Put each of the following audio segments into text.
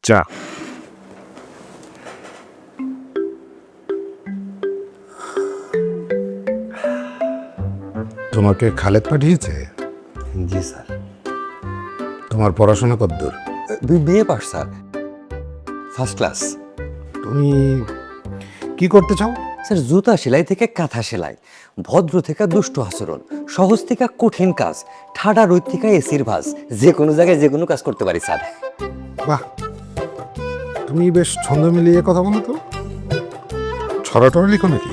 চা। তোমাকে খালেদ পাঠিয়েছে? জি স্যার। তোমার পড়াশোনা কতদূর? BA pass sir, first class. তুমি কি করতে চাও? স্যার জুতা সেলাই থেকে কাঁথা সেলাই, ভদ্র থেকে দুষ্ট আচরণ, সহজ থেকে কঠিন কাজ, ঠাডা রোদ থেকে এসির ভাজ, যে কোনো জায়গায় যে কোনো কাজ করতে পারি স্যার। বাহ, তুমি বেশ ছন্দ মিলিয়ে কথা বলো তো। ছড়াটড়া লিখো নাকি?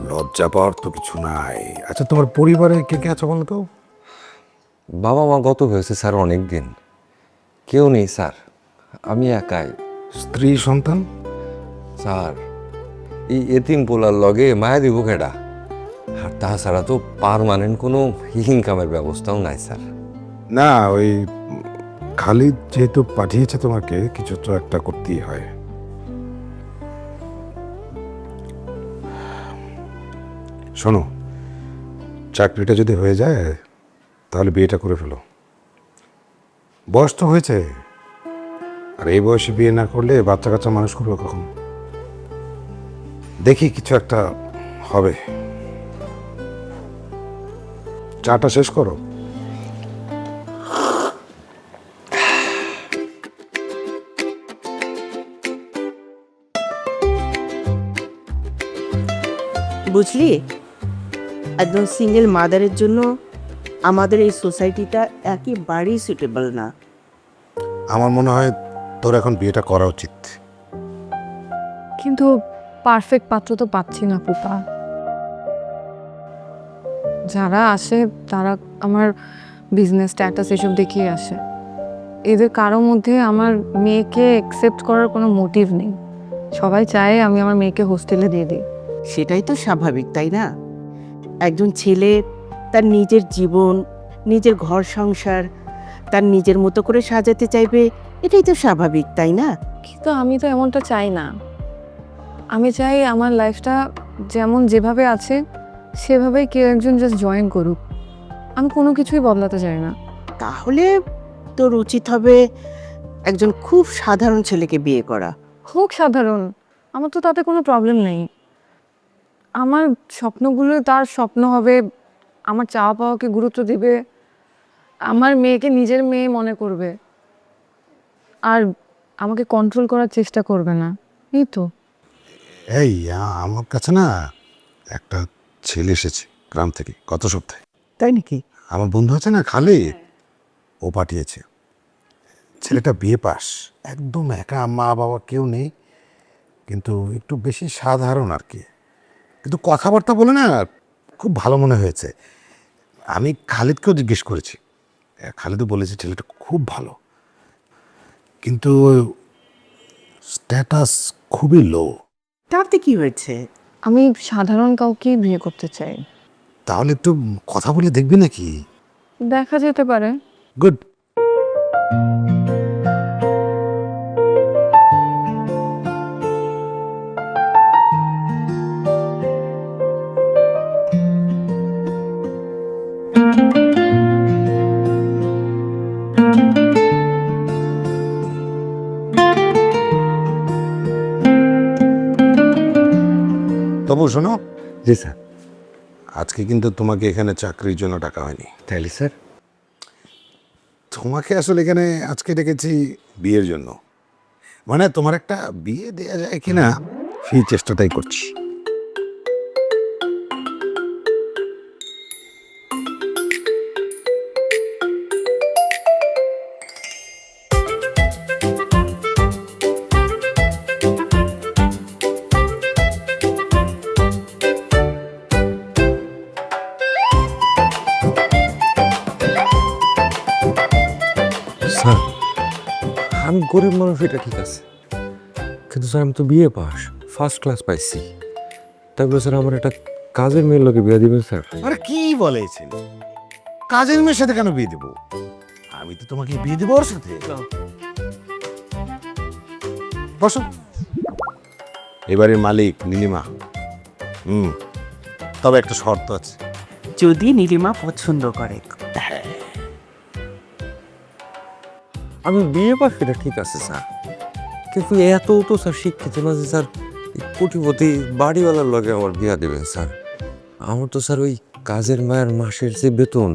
লজ্জা পাওয়ার তো কিছু নাই। আচ্ছা, তোমার পরিবারে কে কে আছে বলো তো? বাবা মা গত হয়েছে স্যার অনেক দিন, কেউ নেই স্যার, আমি একাই। স্ত্রী সন্তান? স্যার এই এতিম পোলার লগে মায়া দিব কেডা, আর তাছাড়া তো পার্মানেন্ট কোনো ইনকামের ব্যবস্থাও নাই স্যার। না, ওই খালিদ যেহেতু পাঠিয়েছে তোমাকে, কিছু তো একটা করতেই হয়। শোনো, চাকরিটা যদি হয়ে যায় তাহলে বিয়েটা করে ফেলো। বয়স তো হয়েছে, আর এই বয়সে বিয়ে না করলে বাচ্চা কাচ্চা মানুষ করবে কখন? দেখি কিছু একটা হবে। চাটা শেষ করো। বুঝলি, একজন সিঙ্গেল মাদারের জন্য আমাদের এই সোসাইটিটা একেবারেই সুটেবল না। আমার মনে হয় তোর এখন বিয়েটা করা উচিত। কিন্তু পারফেক্ট পাত্র তো পাচ্ছি না পুপা। যারা আসে তারা আমার বিজনেস স্ট্যাটাস এসব দেখিয়ে আসে। এদের কারো মধ্যে আমার মেয়েকে অ্যাকসেপ্ট করার কোনো মোটিভ নেই। সবাই চায় আমি আমার মেয়েকে হোস্টেলে দিয়ে দিই। সেটাই তো স্বাভাবিক, তাই না? একজন ছেলে তার নিজের জীবন, নিজের ঘর সংসার তার নিজের মতো করে সাজাতে চাইবে, এটাই তো স্বাভাবিক, তাই না? কিন্তু আমি তো এমনটা চাই না। আমি চাই আমার লাইফটা যেমন যেভাবে আছে সেভাবেই কেউ একজন জাস্ট জয়েন করুক। আমি কোনো কিছুই বদলাতে চাই না। তাহলে তোর উচিত হবে একজন খুব সাধারণ ছেলেকে বিয়ে করা। হোক সাধারণ, আমার তো তাতে কোনো প্রবলেম নেই। আমার স্বপ্নগুলো তার স্বপ্ন হবে, আমার চাওয়া পাওয়াকে গুরুত্ব দিবে, আমার মেয়েকে নিজের মেয়ে মনে করবে, আর আমাকে কন্ট্রোল করার চেষ্টা করবে না। এই তো। এই আমার কাছে না একটা ছেলে এসেছে গ্রাম থেকে গত সপ্তাহে। তাই নাকি? আমার বন্ধু আছে না খালিদ, ও পাঠিয়েছে। ছেলেটা বিয়ে পাস, একদম একা, মা বাবা কেউ নেই, কিন্তু একটু বেশি সাধারণ আর কি। কিন্তু কথাবার্তা বলে না খুব ভালো মনে হয়েছে। আমি খালিদকেও জিজ্ঞেস করেছি, খালিদও বলেছে ছেলেটা খুব ভালো, কিন্তু স্ট্যাটাস খুবই লো। তাতে কি হয়েছে? আমি সাধারণ কাউকেই বিয়ে করতে চাই। তাহলে একটু কথা বলে দেখবি নাকি? দেখা যেতে পারে। গুড। তবু শোনো। জি স্যার। আজকে কিন্তু তোমাকে এখানে চাকরির জন্য ডাকা হয়নি। তাইলে স্যার? তোমাকে আসলে এখানে আজকে ডেকেছি বিয়ের জন্য। মানে তোমার একটা বিয়ে দেয়া যায় কিনা সেই চেষ্টাটাই করছি। স্যার আমি গরিব মানুষ, এটা ঠিক আছে, কিন্তু স্যার আমি তো বিএ পাস, ফার্স্ট ক্লাস পাইছি। তারপরে স্যার আমার একটা কাজের মেয়ের লোকে বিয়ে দিবেন স্যার? আরে কি বলেছেন, কাজের মেয়ের সাথে কেন বিয়ে দেবো? আমি তো তোমাকে বিয়ে দেবো ওর সাথে। বসো। এবারের মালিক নীলিমা। তবে একটা শর্ত আছে। যদি নীলিমা পছন্দ করে। আমি বিয়ে পাস এটা ঠিক আছে স্যার, কিন্তু এত তো স্যার শিক্ষিত না যে স্যার এই কোটিপতি বাড়িওয়ালার লগে আমার বিয়া দেবেন স্যার। আমার তো স্যার ওই কাজের মায়ের মাসের যে বেতন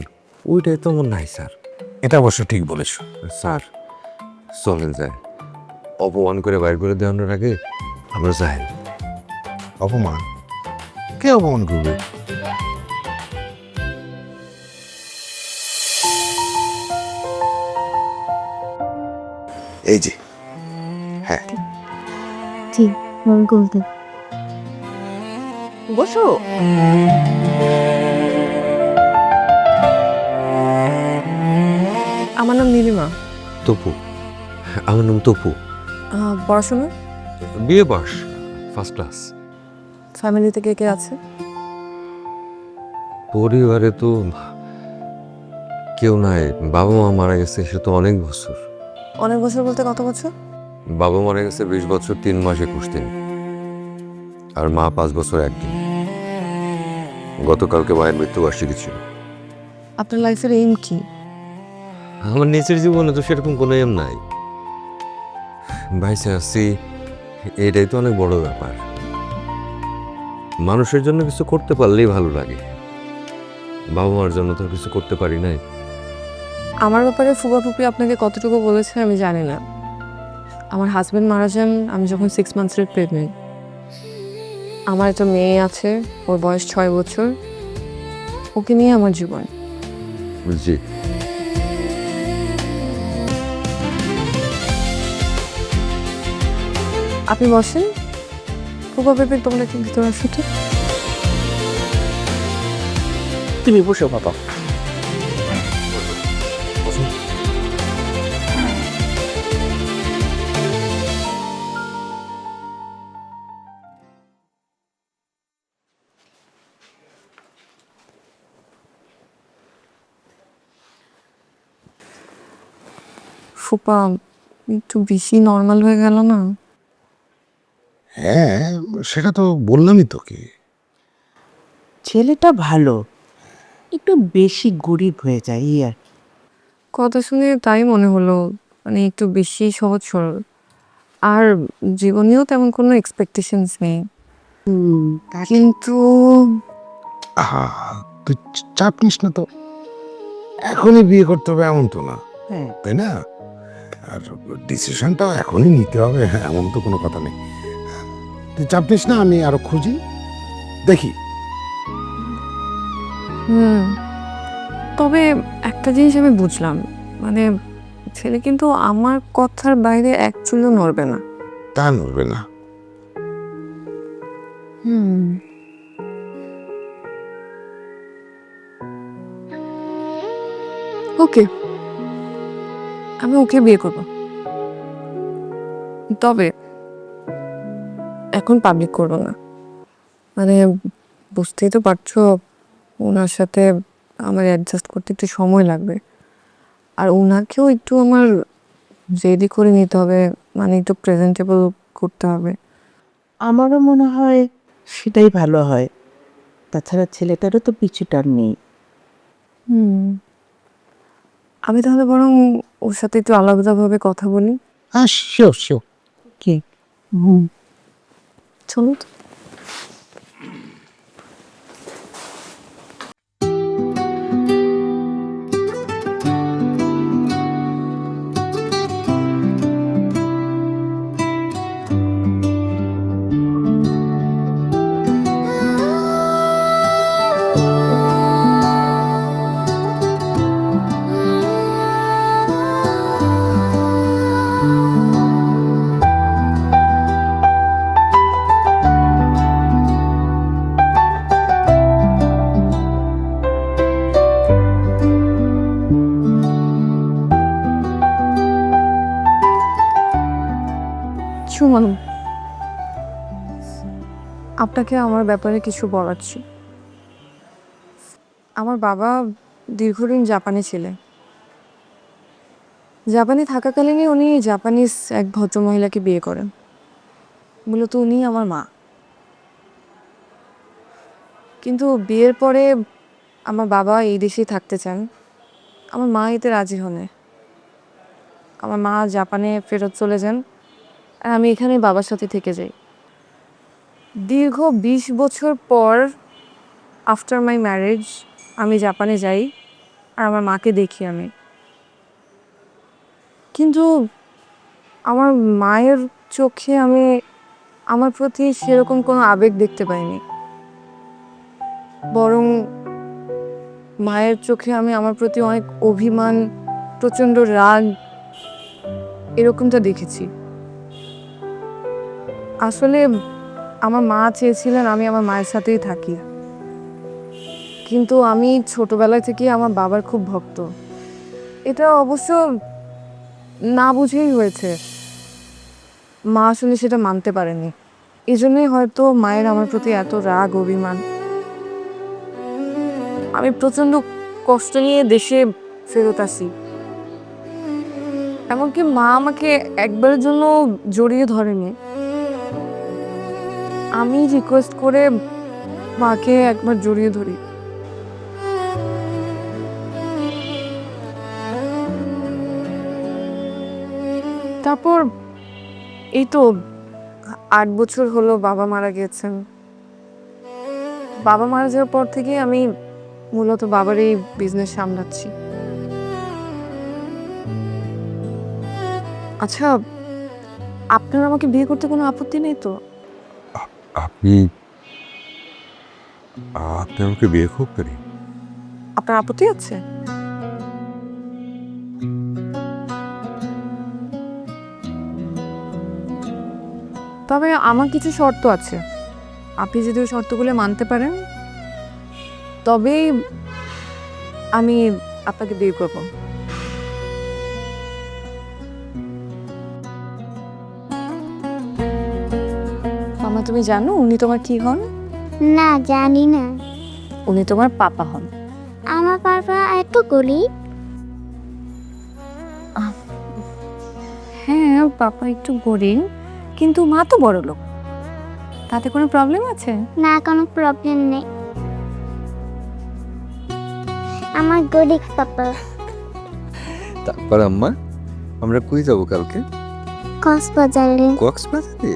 ওইটাই তো আমার নাই স্যার। এটা অবশ্য ঠিক বলেছো। স্যার চলেন যায়, অপমান করে বাইর করে দেওয়ানোর আগে আমরা যাই। অপমান? কে অপমান করবে? এই যে, হ্যাঁ, জি মন বলতে বসো। আমার নাম নীলিমা। তপু, আমার নাম তপু। পড়াশোনা? বিয়ে পাস, ফার্স্ট ক্লাস। ফ্যামিলিতে কে কে আছে? পরিবারে তো কেউ নাই, বাবা মা মারা গেছে সে তো অনেক বছর। অনেক বছর বলতে কত বছর? বাবা মারা গেছে 20 বছর 3 মাস 21 দিন, আর মা 5 বছর 1 দিন। গতকালকে মায়ের মৃত্যুবার্ষিকী ছিল। আপনার লাইফের এইম কি? আমার নিজের জীবনে তো সেরকম কোনো এম নাই, বাইসে আসছি এটাই তো অনেক বড় ব্যাপার। মানুষের জন্য কিছু করতে পারলেই ভালো লাগে, বাবা মার জন্য তো কিছু করতে পারি নাই। আমার ব্যাপারে ফুপা ফুপি আপনাকে কতটুকু বলেছে আমি জানি না। আমার হাজব্যান্ড মারা যান আমি যখন 6 মান্থসের প্রেগনেন্ট। আমার একটা মেয়ে আছে, ওর বয়স 6 বছর। ওকে নিয়ে আমার জীবন। বুঝছি। আপনি বসেন, ফুপা পেপে তোমরা কি ভিতরে আসো তো। তুমি বসো বাবা। ফুপা একটু বেশি নর্মাল হয়ে গেল না? হ্যাঁ, সেটা তো বললামই তোকে। ছেলেটা ভালো, একটু বেশি গরিব হয়ে যায় এই আর কি। কথা শুনে তাই মনে হলো, মানে একটু বেশি সহজ সরল। আর জীবনেও তেমন কোনো এক্সপেকটেশনস নেই। কিন্তু আহা, তুই চাপ নিস না তো, এখনই বিয়ে করতে হবে এমন তো না, হ্যাঁ, তাই না? আর ডিসিশনটাও এখনই নিতে হবে এমন তো কোনো কথা নেই। তুই চাপ নিস না, আমি আরো খুঁজি, দেখি। তবে একটা জিনিস আমি বুঝলাম, মানে ছেলে কিন্তু আমার কথার বাইরে এক চুলও নড়বে না। তা নড়বে না। ওকে, আমি ওকে বিয়ে করব, তবে এখন পাবলিক করব না। মানে বুঝতেই তো পারছো, ওনার সাথে আমার অ্যাডজাস্ট করতে একটু সময় লাগবে। আর ওনাকেও একটু আমার রেডি করে নিতে হবে, মানে একটু প্রেজেন্টেবল করতে হবে। আমারও মনে হয় সেটাই ভালো হয়। তাছাড়া ছেলেটারও তো পিছুটার নেই। আমি তাহলে বরং ওর সাথে একটু আলাদাভাবে কথা বলি। হ্যাঁ, শিওর শিওর। কি? চলো তো। সুমন, আপনাকে আমার ব্যাপারে কিছু বলার ছিল। আমার বাবা দীর্ঘদিন জাপানে ছিলেন। জাপানে থাকাকালীনই উনি জাপানিজ এক ভদ্রমহিলাকে বিয়ে করেন। মূলত উনি আমার মা। কিন্তু বিয়ের পরে আমার বাবা এই দেশেই থাকতে চান, আমার মা এতে রাজি হনে। আমার মা জাপানে ফেরত চলে যান আর আমি এখানে বাবার সাথে থেকে যাই। দীর্ঘ 20 বছর পর আফটার মাই ম্যারেজ আমি জাপানে যাই আর আমার মাকে দেখি আমি। কিন্তু আমার মায়ের চোখে আমি আমার প্রতি সেরকম কোনো আবেগ দেখতে পাইনি, বরং মায়ের চোখে আমি আমার প্রতি অনেক অভিমান, প্রচণ্ড রাগ এরকমটা দেখেছি। আসলে আমার মা চেয়েছিলেন আমি আমার মায়ের সাথেই থাকি, কিন্তু আমি ছোটবেলা থেকে আমার বাবার খুব ভক্ত। এটা অবশ্য না বুঝেই হয়েছে, মা আসলে সেটা মানতে পারেনি। এই জন্যই হয়তো মায়ের আমার প্রতি এত রাগ অভিমান। আমি প্রচণ্ড কষ্ট নিয়ে দেশে ফেরত আসি, এমনকি মা আমাকে একবারের জন্য জড়িয়ে ধরেনি। আমি রিকোয়েস্ট করে মাকে একবার জড়িয়ে ধরি। তারপর এই তো 8 বছর হলো বাবা মারা গেছেন। বাবা মারা যাওয়ার পর থেকে আমি মূলত বাবার এই বিজনেস সামলাচ্ছি। আচ্ছা, আপনার আমাকে বিয়ে করতে কোনো আপত্তি নেই তো? আপনি আপনি আমাকে বিয়ে করবেন? আপনার আপত্তি আছে? তবে আমার কিছু শর্ত আছে, আপনি যদি ওই শর্তগুলো মানতে পারেন তবেই আমি আপনাকে বিয়ে করব। মামা, তুমি জানো উনি তোমার কি হন? না, জানি না। উনি তোমার পাপা হন। আমার বাবা এত গরিব। হ্যাঁ, পাপা একটু গরিব, কিন্তু মা তো বড় লোক। তাতে কোনো প্রবলেম আছে? না, কোনো প্রবলেম নেই। আমার গরিব পাপা। তারপর আম্মা, আমরা কই যাব কালকে? কক্সবাজারে। কক্সবাজারে?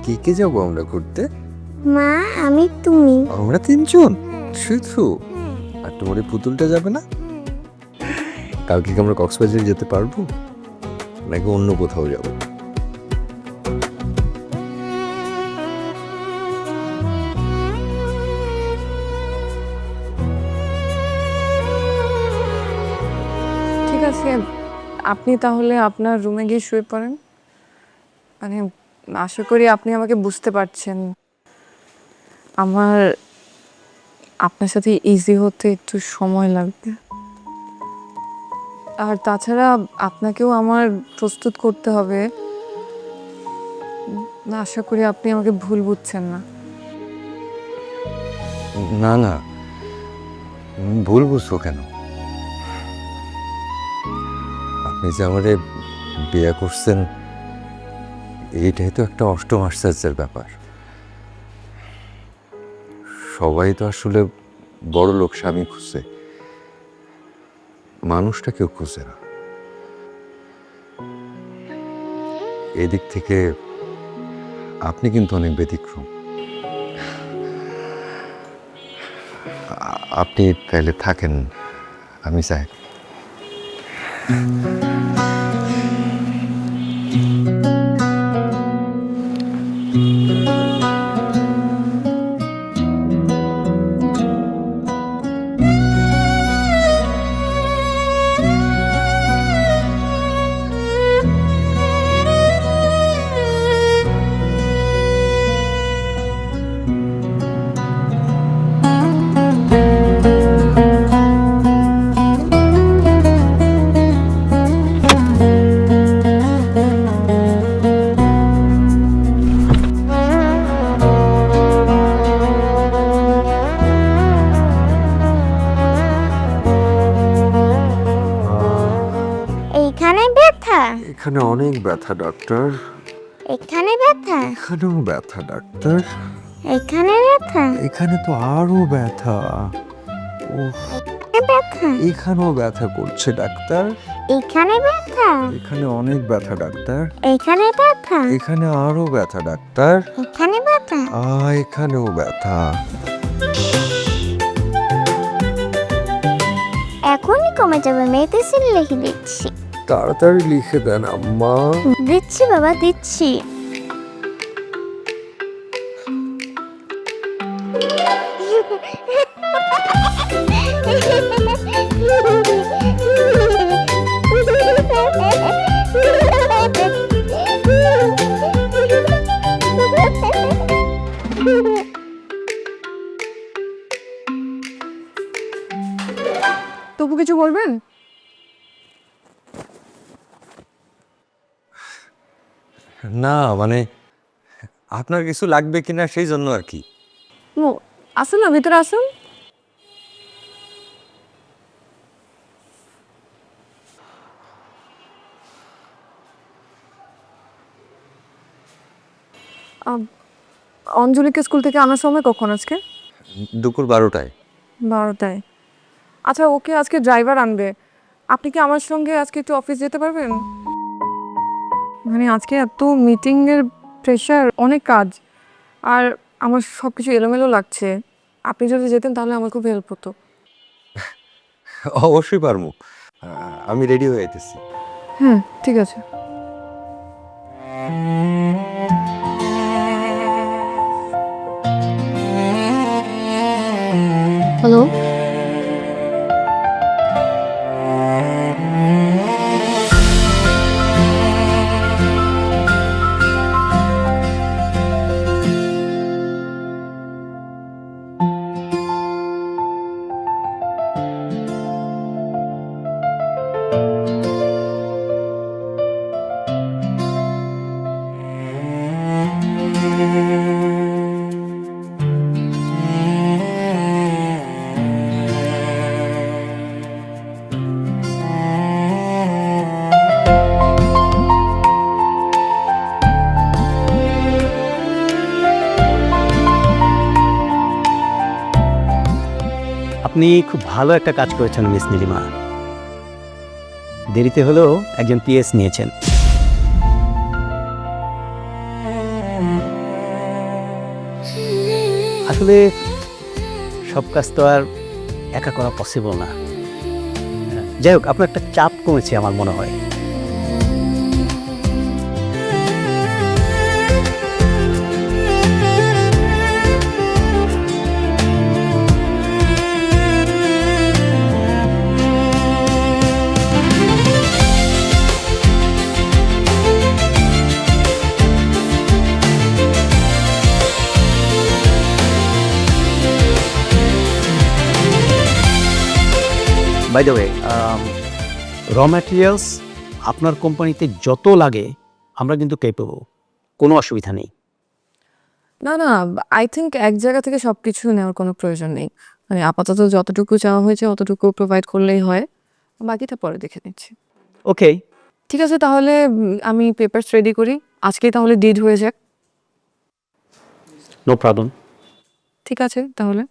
কে কে যাবো আমরা ঘুরতে? মা, আমি, তুমি। আমরা 3 জন শুধু? আর তোমার এই পুতুলটা যাবে না? কালকে কি আমরা কক্সবাজারে যেতে পারবো, নাকি অন্য কোথাও যাবো? ঠিক আছে, আপনি তাহলে আপনার রুমে গিয়ে শুয়ে পড়েন। মানে আশা করি আপনি আমাকে বুঝতে পারছেন। আমার আপনার সাথে ইজি হতে একটু সময় লাগবে, আর তাছাড়া আপনাকেও আমার প্রস্তুত করতে হবে। আশা করি আপনি আমাকে ভুল বুঝছেন না। না না, ভুল বুঝছো কেন? আপনি যে আমারে বিয়ে করছেন, এইটাই তো একটা অষ্টম আশ্চর্যের ব্যাপার। সবাই তো আসলে বড় লোক স্বামী খুঁজছে, মানুষটা কেউ খুঁজে না। এদিক থেকে আপনি কিন্তু অনেক ব্যতিক্রম। আপনি তাইলে থাকেন, আমি চাই। এইখানে ব্যথা। এখানে অনেক ব্যথা ডাক্তার। এখানে ব্যথা। এখানেও ব্যথা ডাক্তার। এখানে ব্যথা। এখানে তো আরো ব্যথা। উফ। ব্যথা এখানেও ব্যথা করছে ডাক্তার, এখানে ব্যথা এখানে অনেক ব্যথা ডাক্তার, এখানে ব্যথা এখানে আরো ব্যথা ডাক্তার, এখানে ব্যথা এখানেও ব্যথা। এখনই কমে যাবে, মেডিসিন লিখে দিচ্ছি। তাড়াতাড়ি লিখে দেন আম্মা। দিচ্ছি বাবা, দিচ্ছি। তবু কিছু বলবেন? না মানে আপনার কিছু লাগবে কিনা সেই জন্য আর কি। ও আসুন না, ভিতরে আসুন। অঞ্জলিকে স্কুল থেকে আনার সময় কখন আজকে? দুপুর 12টায়। 12টায়। আচ্ছা, ওকে আজকে ড্রাইভার আনবে। আপনি কি আমার সঙ্গে আজকে একটু অফিস যেতে পারবেন? মানে আজকে এত মিটিংয়ের প্রেশার, অনেক কাজ, আর আমার সব কিছু এলোমেলো লাগছে। আপনি যদি যেতেন তাহলে আমার খুব হেল্প হতো। অবশ্যই পারবো, আমি রেডি হয়ে যেতেছি। হ্যাঁ, ঠিক আছে। হ্যালো, আপনি খুব ভালো একটা কাজ করেছেন মিস নীলিমা। দেরিতে হলেও একজন পিএস নিয়েছেন। আসলে সব কাজ তো আর একা করা পসিবল না। যাই হোক, আপনার একটা চাপ কমেছে আমার মনে হয়। By the way, raw materials আপনার কোম্পানিতে যত লাগে আমরা কিন্তু পেয়ে কোনো অসুবিধা নেই। না না, আই থিঙ্ক এক জায়গা থেকে সব কিছু নেওয়ার কোনো প্রয়োজন নেই। মানে আপাতত যতটুকু চাওয়া হয়েছে অতটুকু প্রোভাইড করলেই হয়, বাকিটা পরে দেখে নিচ্ছি। ওকে, ঠিক আছে, তাহলে আমি পেপারস রেডি করি, আজকেই তাহলে ডিড হয়ে যাক। No problem. ঠিক আছে তাহলে।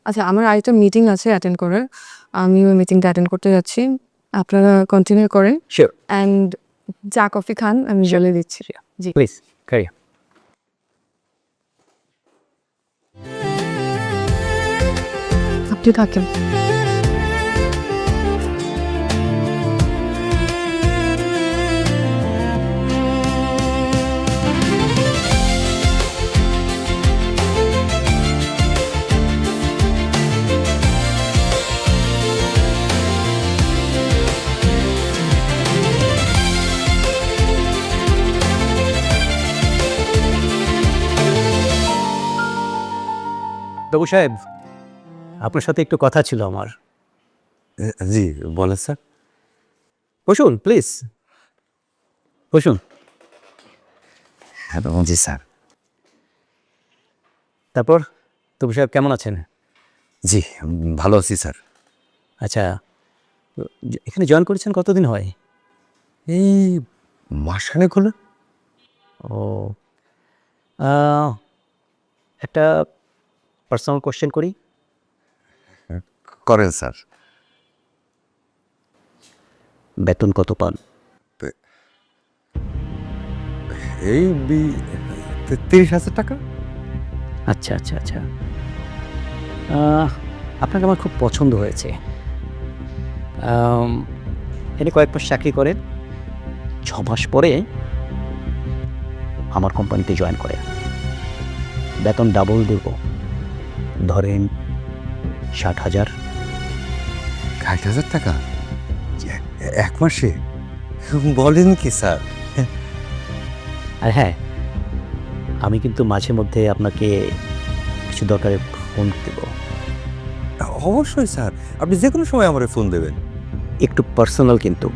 আচ্ছা, আমার আরেকটা মিটিং আছে অ্যাটেন্ড করার, আমি ওই মিটিংটা অ্যাটেন্ড করতে যাচ্ছি। আপনারা কন্টিনিউ করেন শিওর, অ্যান্ড চা কফি খান, আমি জলে দিচ্ছি। জি প্লিজ ক্যারি। আপনি থাকেন। বাবু সাহেব, আপনার সাথে একটু কথা ছিল আমার। জি বলেন স্যার। বসুন প্লিজ, বসুন। হ্যাঁ জি স্যার। তারপর তবু সাহেব কেমন আছেন? জি ভালো আছি স্যার। আচ্ছা, এখানে জয়েন করেছেন কতদিন হয়? এই মাসখানেক হলো। ও, একটা পার্সোনাল কোশ্চেন করি। করেন স্যার। বেতন কত পান? এই 30,000 টাকা। আচ্ছা আচ্ছা আচ্ছা, আপনাকে আমার খুব পছন্দ হয়েছে। এনে কয়েক মাস চাকরি করেন, 6 মাস পরে আমার কোম্পানিতে জয়েন করে, বেতন ডাবল দেব, ধরেন 60,000। 60,000 টাকা এক মাসে? বলেন কি স্যার? আর হ্যাঁ, আমি কিন্তু মাঝে মধ্যে আপনাকে কিছু দরকারে ফোন দেব। অবশ্যই স্যার, আপনি যে কোনো সময় আমার ফোন দেবেন। একটু পার্সোনাল কিন্তু।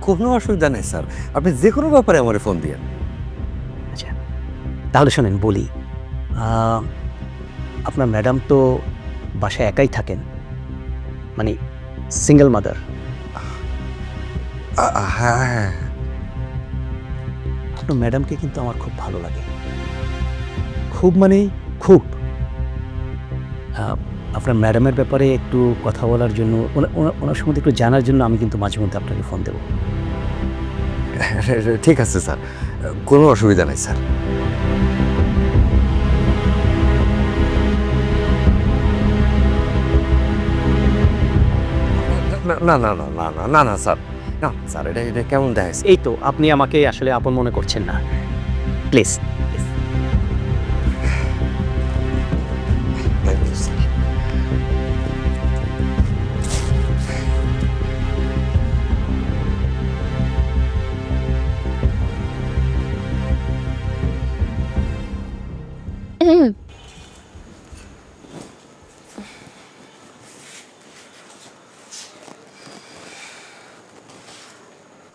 কোনো অসুবিধা নেই স্যার, আপনি যে কোনো ব্যাপারে আমার ফোন দিয়েন। আচ্ছা, তাহলে শোনেন বলি, আপনার ম্যাডাম তো বাসায় একাই থাকেন, মানে সিঙ্গেল মাদার। হ্যাঁ, আপনার ম্যাডামকে কিন্তু আমার খুব ভালো লাগে, খুব মানে খুব। আপনার ম্যাডামের ব্যাপারে একটু কথা বলার জন্য, ওনার সম্বন্ধে একটু জানার জন্য আমি কিন্তু মাঝে মধ্যে আপনাকে ফোন দেবো। ঠিক আছে স্যার, কোনো অসুবিধা নেই স্যার। না না না না না না না না স্যার, না স্যার, এটা এটা কেমন দেখাচ্ছে? এই তো আপনি আমাকে আসলে আপন মনে করছেন না, প্লিজ।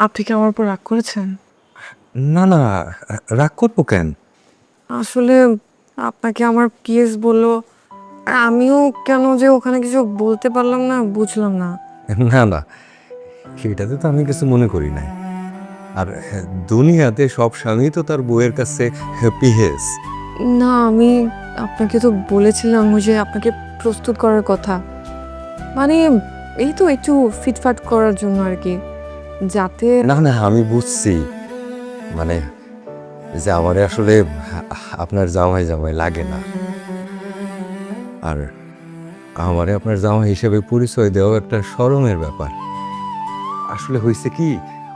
আপনি কি আমার উপর রাগ করেছেন? না না, রাগ করবো কেন? আসলে আপনাকে আমার পিএস বললো, আর আমিও কেন যে ওখানে কিছু বলতে পারলাম না, বুঝলাম না। না না, সেটাতে তো আমি কিছু মনে করি নাই। আর দুনিয়াতে সব স্বামী তো তার বউয়ের কাছে পিহেস। না, আমি আপনাকে তো বলেছিলাম ওই যে আপনাকে প্রস্তুত করার কথা, মানে এই তো একটু ফিটফাট করার জন্য আর কি, যাতে না না, আমি বুঝছি, মানে যে আমারে আসলে আপনার জামাই জামাই লাগে না, আর আমারে আপনার জামাই হিসেবে পরিচয় দেওয়া একটা শরমের ব্যাপার। আসলে হয়েছে কি,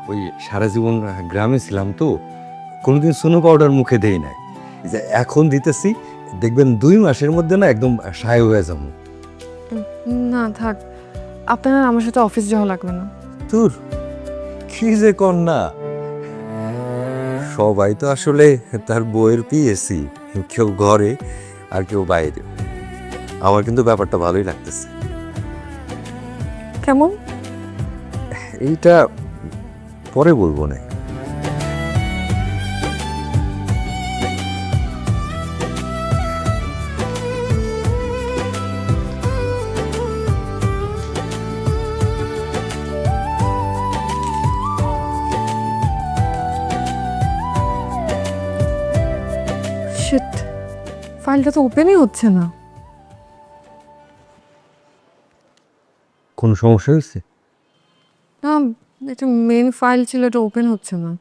ওই সারা জীবন গ্রামে ছিলাম তো, কোনোদিন সোনো পাউডার মুখে দেই নাই, যে এখন দিতেছি, দেখবেন 2 মাসের মধ্যে না একদম সায় হয়ে যাবো। না থাক, আপনার আমার সাথে অফিস যাওয়া লাগবে না। তোর কি যে কর না, সবাই তো আসলে তার বইয়ের পিএসি, কেউ ঘরে আর কেউ বাইরে। আমার কিন্তু ব্যাপারটা ভালোই লাগতেছে। কেমন? এইটা পরে বলবো না। শিট, ফাইলটা তো ওপেনই হচ্ছে না। কোনো সমস্যা হয়েছে? না, এটা মেন ফাইল ছিল, এটা ওপেন হচ্ছে না।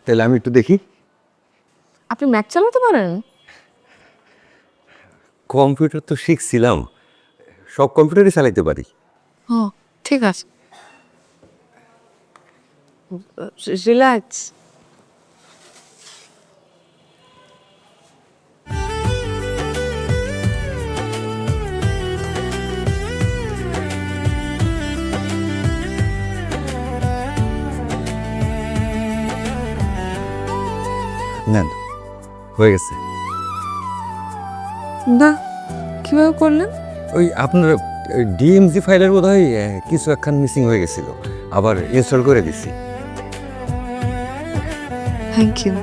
তাহলে আমি একটু দেখি। আপনি ম্যাক চালাতে পারেন? কম্পিউটার তো শিখছিলাম, সব কম্পিউটারই চালাইতে পারি। হ্যাঁ, ঠিক আছে, রিল্যাক্স। নেন, হয়ে গেছে। না, কিভাবে করলেন? ওই আপনার ডিএমজি ফাইলের বোধহয় কিছু একখান মিসিং হয়ে গেছিল, আবার ইনস্টল করে দিছি। Thank you.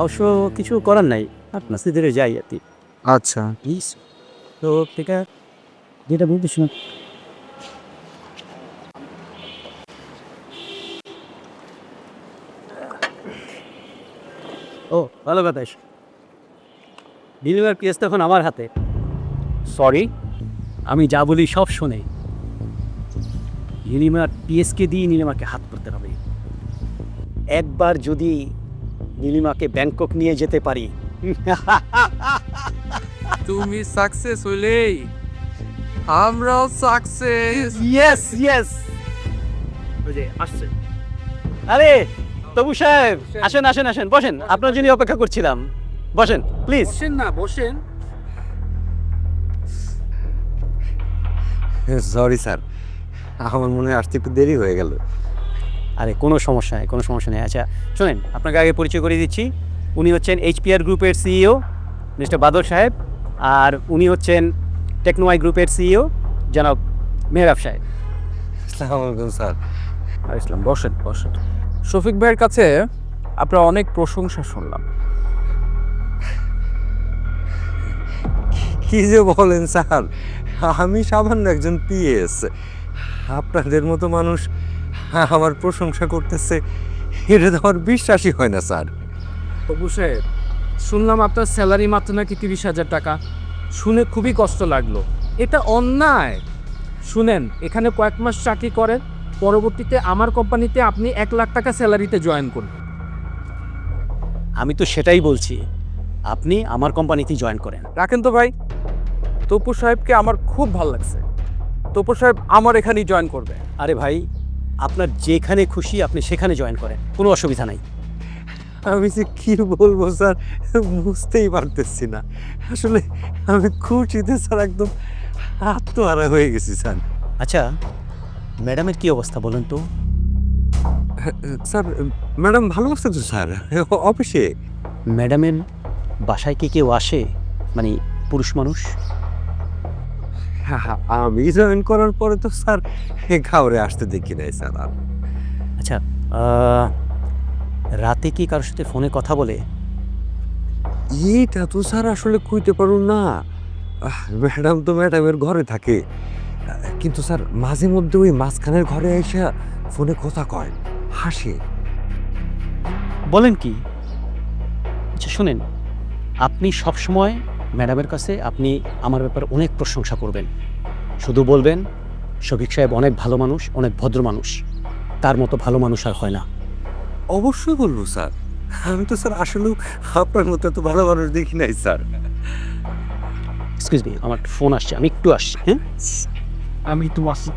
অবশ্য কিছু করার নাই, আপনার সিধে যাই আর কি। আচ্ছা প্লিজ তো ঠিক আছে, যেটা বলতে শুনুন। ও ভালো কথা, নীলিমার কেস তো এখন আমার হাতে। সরি, আমি যা বলি সব শোনে। নীলিমার পিএসকে দিয়ে নীলিমাকে হাত করতে হবে। একবার যদি নীলিমাকে ব্যাংকক নিয়ে যেতে পারি, তুমি সাকসেস হইলেই আমরাও সাকসেস। Yes yes. আসছে, আরে তবু সাহেব, আসেন আসেন আসেন, বসেন, আপনার জন্য অপেক্ষা করছিলাম, বসেন প্লিজ। বসেন না, বসেন। সরি স্যার, আমার মনে হয় আসতে একটু দেরি হয়ে গেল। আরে কোনো সমস্যা নেই, কোনো সমস্যা নেই। আচ্ছা শোনেন, আপনাকে আগে পরিচয় করে দিচ্ছি। উনি হচ্ছেন এইচপিআর গ্রুপের সিইও মিস্টার বাদল সাহেব, আর উনি হচ্ছেন টেকনোয়াই গ্রুপের সিইও জনাব মেহরাব সাহেব। আসসালামু আলাইকুম স্যার। ইসলাম, বসেন বসেন। শফিক ভাইয়ের কাছে আপনার অনেক প্রশংসা শুনলাম। কি যে বলেন স্যার, আমি সামান্য একজন পিএস, আপনাদের মতো মানুষ আমার প্রশংসা করতেছে, এটা তো আমার বিশ্বাসই হয় না স্যার। তবু সাহেব, শুনলাম আপনার স্যালারি মাত্র নাকি 30,000 টাকা। শুনে খুবই কষ্ট লাগলো, এটা অন্যায়। শুনেন, এখানে কয়েক মাস চাকরি করেন, পরবর্তীতে আমার কোম্পানিতে আপনি 1 লাখ টাকা স্যালারিতে জয়েন করুন। আমি তো সেটাই বলছি, আপনি আমার কোম্পানিতে জয়েন করেন। রাখেন তো ভাই, তপু সাহেবকে আমার খুব ভালো লাগছে। তপু সাহেব আমার এখানেই জয়েন করবে। আরে ভাই, আপনার যেখানে খুশি আপনি সেখানে জয়েন করেন, কোনো অসুবিধা নাই। আমি যে কি বলবো স্যার, বুঝতেই পারতেছি না। আসলে আমি খুশিতে স্যার একদম আত্মহারা হয়ে গেছি স্যার। আচ্ছা, ম্যাডামের কি অবস্থা বলেন তো? স্যার, ম্যাডাম ভালো আছে তো স্যার, অফিসে। ম্যাডামের বাসায় কি কেউ আসে, মানে পুরুষ মানুষ? আমি জয়েন করার পরে তো স্যার খাওয়ারে আসতে দেখি নাই স্যার আর। আচ্ছা, রাতে কি কারোর সাথে ফোনে কথা বলে? এইটা তো স্যার আসলে কইতে পারুন না। ম্যাডাম তো ম্যাডামের ঘরে থাকে, কিন্তু স্যার মাঝে মধ্যে ওই মাঝখানের ঘরে এসে ফোনে কথা কয়, হাসে। বলেন কি? আচ্ছা শুনেন, আপনি সবসময় ম্যাডামের কাছে আপনি আমার ব্যাপারে অনেক প্রশংসা করবেন, শুধু বলবেন শফিক সাহেব অনেক ভালো মানুষ, অনেক ভদ্র মানুষ, তার মতো ভালো মানুষ আর হয় না। অবশ্যই বলবো স্যার, আমি তো স্যার আসলেও আপনার মতো এত ভালো মানুষ দেখি নাই স্যার। এক্সকিউজ মি, আমার ফোন আসছে, আমি একটু আসছি। হ্যাঁ, আমি তো আসি।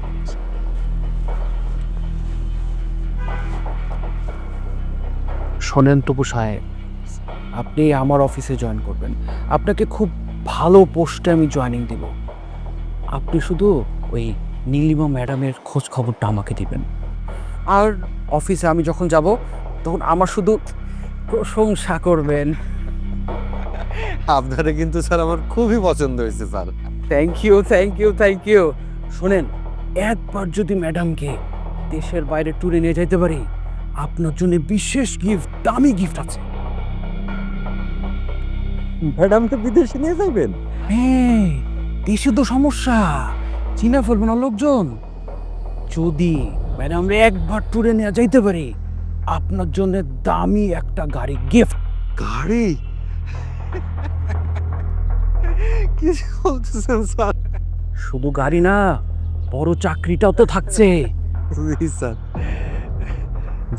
শোনেন তপু সাহেব, আপনি আমার অফিসে জয়েন করবেন, আপনাকে খুব ভালো পোস্টে আমি জয়েনিং দেব। আপনি শুধু ওই নীলিমা ম্যাডামের খোঁজ খবরটা আমাকে দিবেন, আর অফিসে আমি যখন যাব তখন আমার শুধু প্রশংসা করবেন। আপনারা কিন্তু স্যার আমার খুবই পছন্দ হয়েছে sir. Thank you thank you thank you. শোনেন, একবার যদি ম্যাডামকে দেশের বাইরে ট্যুরে নিয়ে যেতে পারি, আপনার জন্য বিশেষ গিফট, দামি গিফট আছে। ম্যাডামকে বিদেশে নিয়ে যাবেন? হ্যাঁ, দেশে তো সমস্যা, চিনা ফেলবে না লোকজন। যদি ম্যাডামরে একবার ট্যুরে নিয়ে যাইতে পারি, আপনার জন্য দামি একটা গাড়ি গিফট। গাড়ি? কি বলতেছেন স্যার? শুধু গাড়ি না, বড় চাকরিটাও তো থাকছে। জি স্যার।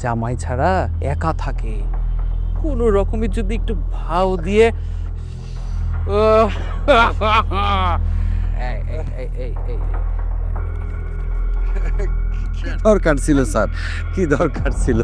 জামাই ছাড়া একা থাকে, কোনো রকমের যদি একটু ভাও দিয়ে দরকার ছিল স্যার, কি দরকার ছিল?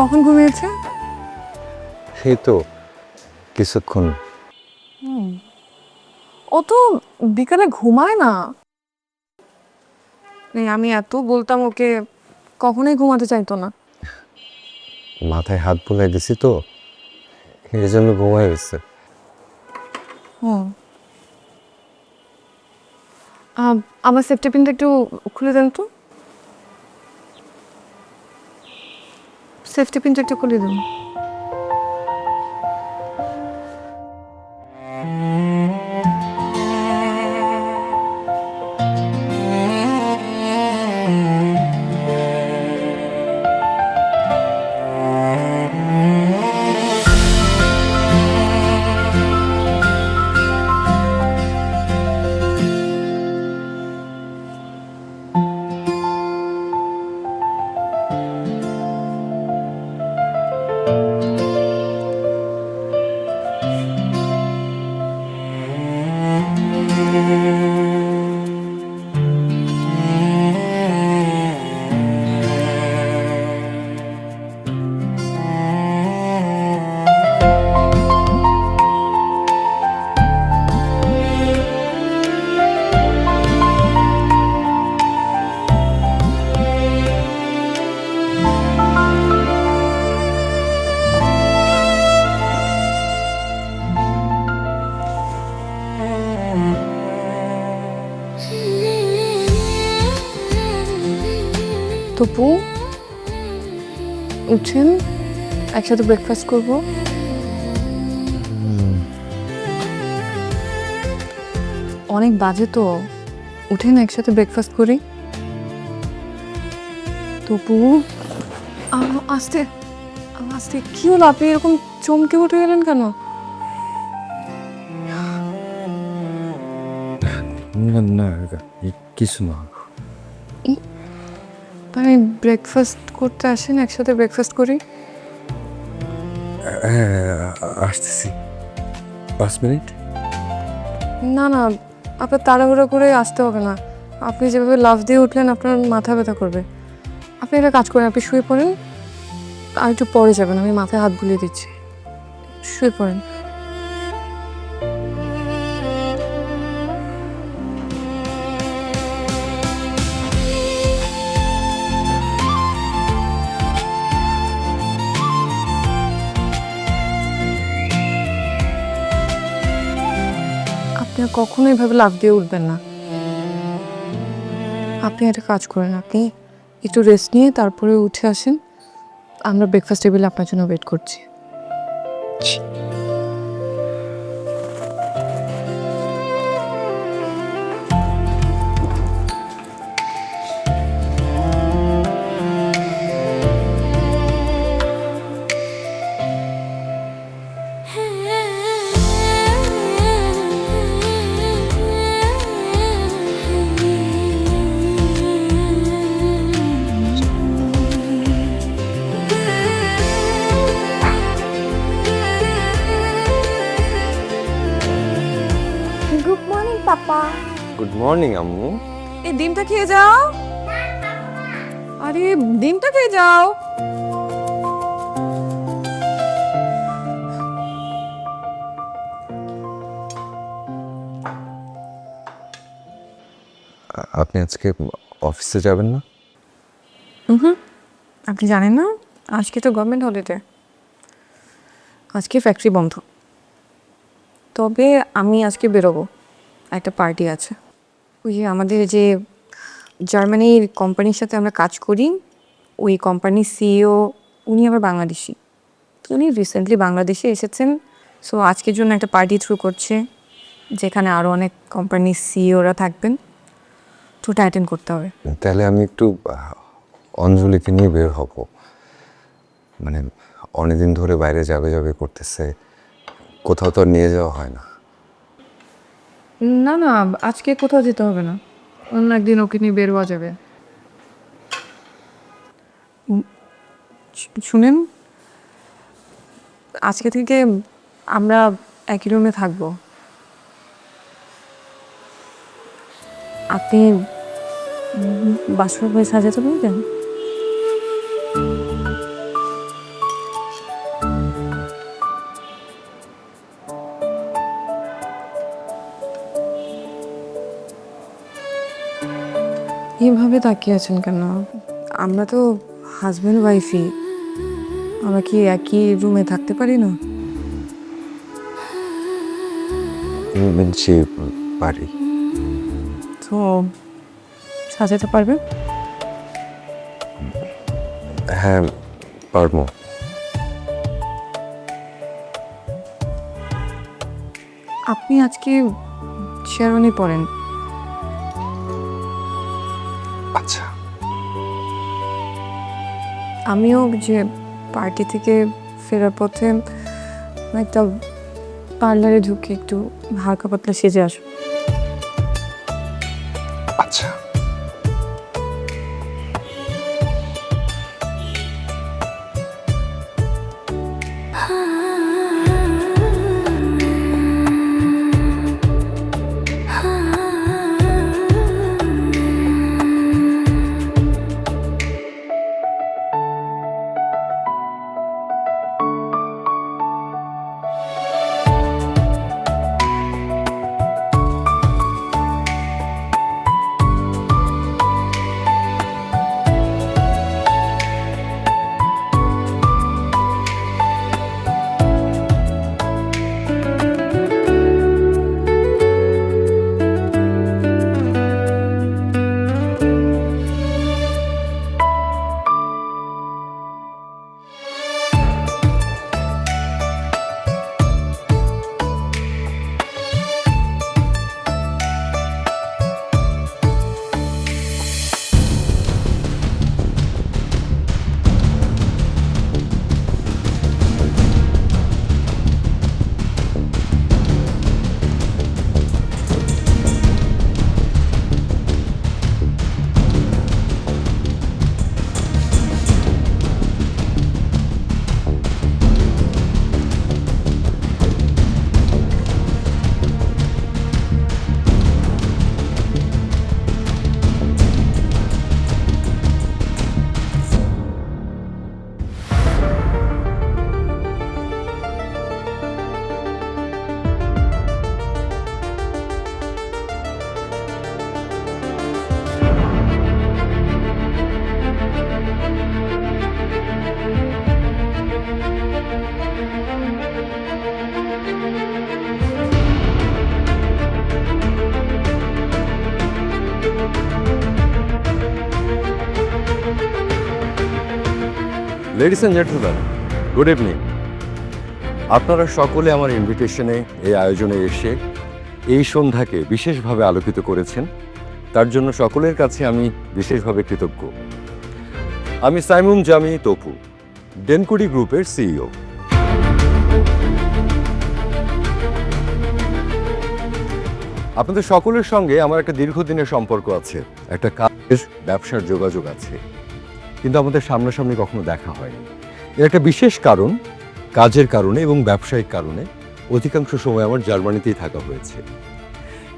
কখন ঘুমিয়েছে? সেই তো কিছুক্ষণ। ও তো বিকালে ঘুমায় না। আমি এত বলতাম ওকে, কখনোই ঘুমাতে চাইতো না। মাথায় হাত বুলাই দিছি তো, এই জন্য ঘুমাই গেছে। হুম। আমার সেফটি পিনটা একটু খুলে দেন তো। সেফটি পিনটা একটু খুলে দিন। তপু, উঠছেন, একসাথে ব্রেকফাস্ট করবো। অনেক বাজে তো, উঠেন একসাথে ব্রেকফাস্ট করি। তপু, আস্তে আস্তে, কি হলো? আপনি এরকম চমকে উঠে গেলেন কেন? না না, কিছু না। আমি ব্রেকফাস্ট করতে আসেন, একসাথে ব্রেকফাস্ট করি। আসতেছি, 5 মিনিট। না না, আপনার তাড়াহুড়ো করে আসতে হবে না। আপনি যেভাবে লাফ দিয়ে উঠলেন, আপনার মাথা ব্যথা করবে। আপনি একটা কাজ করেন, আপনি শুয়ে পড়েন, আর একটু পরে যাবেন, আমি মাথায় হাত বুলিয়ে দিচ্ছি। শুয়ে পড়েন। আপনি আর কখনো এভাবে লাফ দিয়ে উঠবেন না। আপনি একটা কাজ করেন, আপনি একটু রেস্ট নিয়ে তারপরে উঠে আসেন। আমরা ব্রেকফাস্ট টেবিলে আপনার জন্য ওয়েট করছি। গুড মর্নিং পাপা। গুড মর্নিং আম্মু। এই ডিমটা খেয়ে যাও। আরে ডিমটা খেয়ে যাও। আপনি আজকে অফিসে যাবেন না? আপনি জানেন না, আজকে তো গভর্নমেন্ট হলিডে, আজকে ফ্যাক্টরি বন্ধ। তবে আমি আজকে বেরোবো, একটা পার্টি আছে। ওই যে আমাদের যে জার্মানির কোম্পানির সাথে আমরা কাজ করি, ওই কোম্পানির সিইও, উনি আবার বাংলাদেশি। তো উনি রিসেন্টলি বাংলাদেশে এসেছেন। সো আজকের জন্য একটা পার্টি থ্রু করছে, যেখানে আরও অনেক কোম্পানির সিইওরা থাকবেন। তো ওটা অ্যাটেন্ড করতে হবে। তাহলে আমি একটু অঞ্জলিকে নিয়ে বের হব। মানে অনেকদিন ধরে বাইরে যাবে যাবে করতেছে, কোথাও তো আর নিয়ে যাওয়া হয় না। না না, আজকে কোথাও যেতে হবে না, অন্য একদিন ওকে নিয়ে বের হওয়া যাবে। শুনেন, আজকে থেকে আমরা একই রুমে থাকবো। আপনি বাসর হয়ে সাজাতে পারবেন? তাকিয়ে আছেন কেন? আমরা তো হাজব্যান্ড ওয়াইফই, আমরা কি একই রুমে থাকতে পারি না? মিনছি পারি। তো সাজাতে পারবে? হ্যাঁ পারবো। আপনি আজকে শেরওয়ানি পরেন। আচ্ছা। আমিও যে পার্টি থেকে ফেরার পথে একটা পার্লারে ঢুকে একটু হালকা পাতলা সেজে আসবো। আচ্ছা। Ladies and gentleman, good evening. আপনারা সকলে আমার ইনভিটেশনে এই আয়োজনে এসে এই সন্ধ্যাকে বিশেষভাবে আলোকিত করেছেন, তার জন্য সকলের কাছে আমি বিশেষভাবে কৃতজ্ঞ। আমি সাইমুম জামি তপু, ডেনকুডি গ্রুপের সিইও। আপনাদের সকলের সঙ্গে আমার একটা দীর্ঘদিনের সম্পর্ক আছে, একটা কাজের ব্যবসার যোগাযোগ আছে, কিন্তু আমাদের সামনাসামনি কখনো দেখা হয়নি। এর একটা বিশেষ কারণ, কাজের কারণে এবং ব্যবসায়িক কারণে অধিকাংশ সময় আমার জার্মানিতেই থাকা হয়েছে।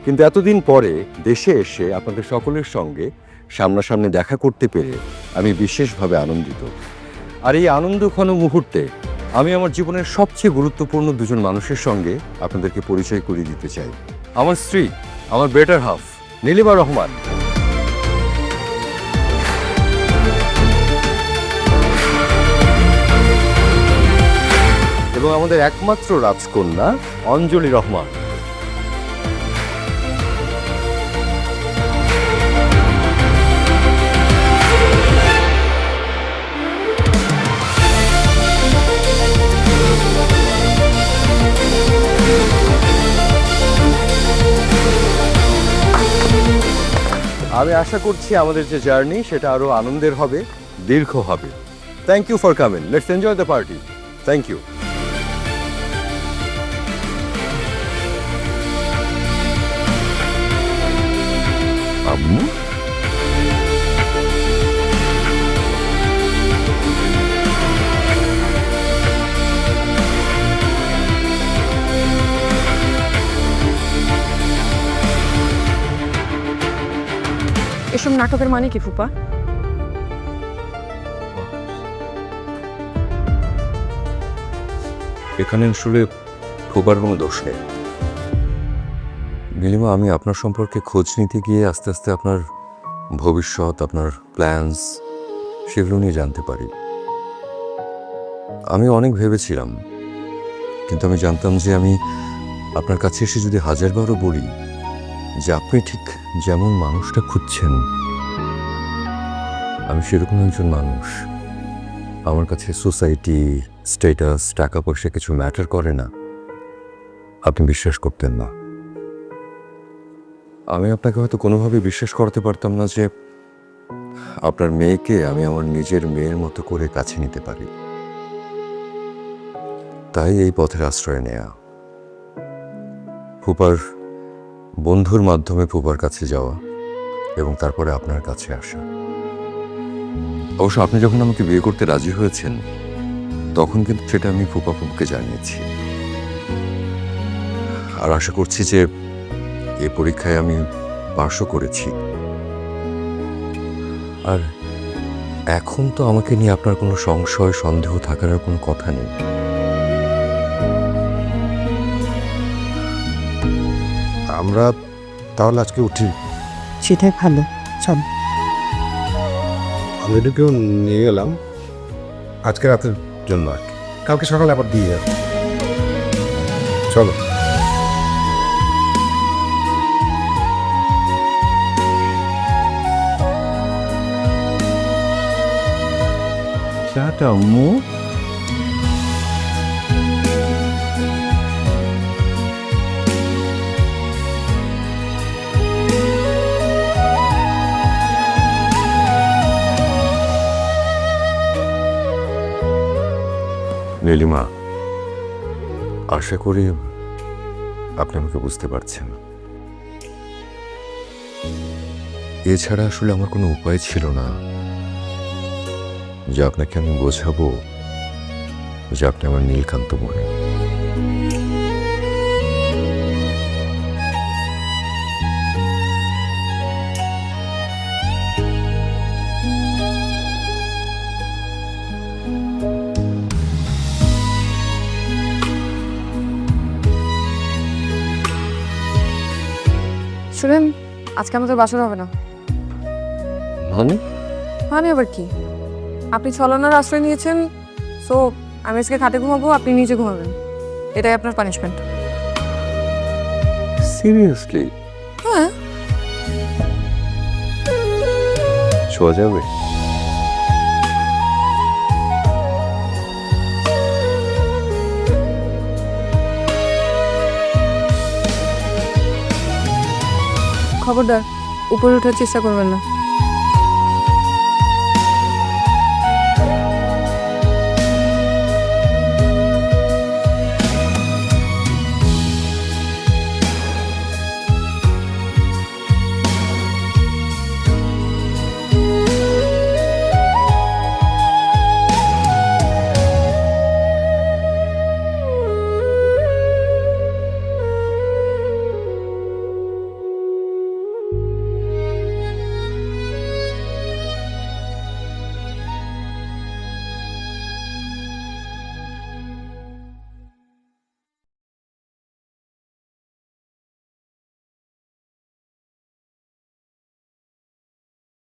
কিন্তু এতদিন পরে দেশে এসে আপনাদের সকলের সঙ্গে সামনাসামনি দেখা করতে পেরে আমি বিশেষভাবে আনন্দিত। আর এই আনন্দঘন মুহূর্তে আমি আমার জীবনের সবচেয়ে গুরুত্বপূর্ণ দুজন মানুষের সঙ্গে আপনাদেরকে পরিচয় করিয়ে দিতে চাই। আমার স্ত্রী, আমার বেটার হাফ নীলিমা রহমান, এবং আমাদের একমাত্র রাজকন্যা অঞ্জলি রহমান। আমি আশা করছি আমাদের যে জার্নি সেটা আরো আনন্দের হবে, দীর্ঘ হবে। Thank you for coming, let's enjoy the party. Thank you. আম্মু, এসব নাটকের মানে কি ফুপা? এখানে আসলে খোবার কোনো দোষ নেই। নীলিমা, আমি আপনার সম্পর্কে খোঁজ নিতে গিয়ে আস্তে আস্তে আপনার ভবিষ্যৎ, আপনার প্ল্যানস, সেগুলো নিয়ে জানতে পারি। আমি অনেক ভেবেছিলাম, কিন্তু আমি জানতাম যে আমি আপনার কাছে এসে যদি হাজারবারও বলি যে আপনি ঠিক যেমন মানুষটা খুঁজছেন, আমি সেরকম একজন মানুষ। আমার কাছে সোসাইটি, স্ট্যাটাস, টাকা পয়সা কিছু ম্যাটার করে না, আপনি বিশ্বাস করতেন না। আমি আপনাকে হয়তো কোনোভাবে বিশ্বাস করাতে পারতাম না যে আপনার মেয়েকে আমি আমার নিজের মেয়ের মতো করে কাছে নিতে পারি। তাই এই পথের আশ্রয় নেয়া, ফুপার বন্ধুর মাধ্যমে ফুপার কাছে যাওয়া এবং তারপরে আপনার কাছে আসা। অবশ্য আপনি যখন আমাকে বিয়ে করতে রাজি হয়েছেন, তখন কিন্তু সেটা আমি ফুপা ফুপুকে জানিয়েছি। আর আশা করছি যে এই পরীক্ষায় আমি পাশও করেছি। আর এখন তো আমাকে নিয়ে আপনার কোনো সংশয়, সন্দেহ থাকার আর কোনো কথা নেই। আমরা তাহলে আজকে উঠি। সেটাই ভালো। চল। অলরেডিকেও নিয়ে গেলাম আজকে রাতের জন্য আর কি, কালকে সকালে আবার দিয়ে যাবো। চলো। টাটা আম্মু। নীলিমা, আশা করি আপনি আমাকে বুঝতে পারছেন। এছাড়া আসলে আমার কোনো উপায় ছিল না যে আপনাকে আমি বোঝাবো যে আপনি আমার নীলকান্ত মনে। শুনেন, আজকে আমাদের বাসর হবে না। মানে? মানে আবার কি? আপনি ছলনার আশ্রয় নিয়েছেন, সো আমি আজকে খাটে ঘুমাবো, আপনি নিচে ঘুমাবেন। এটাই আপনার পানিশমেন্ট। সিরিয়াসলি? হ্যাঁ। শোয়া যাবে? খবরদার উপরে ওঠার চেষ্টা করবেন না।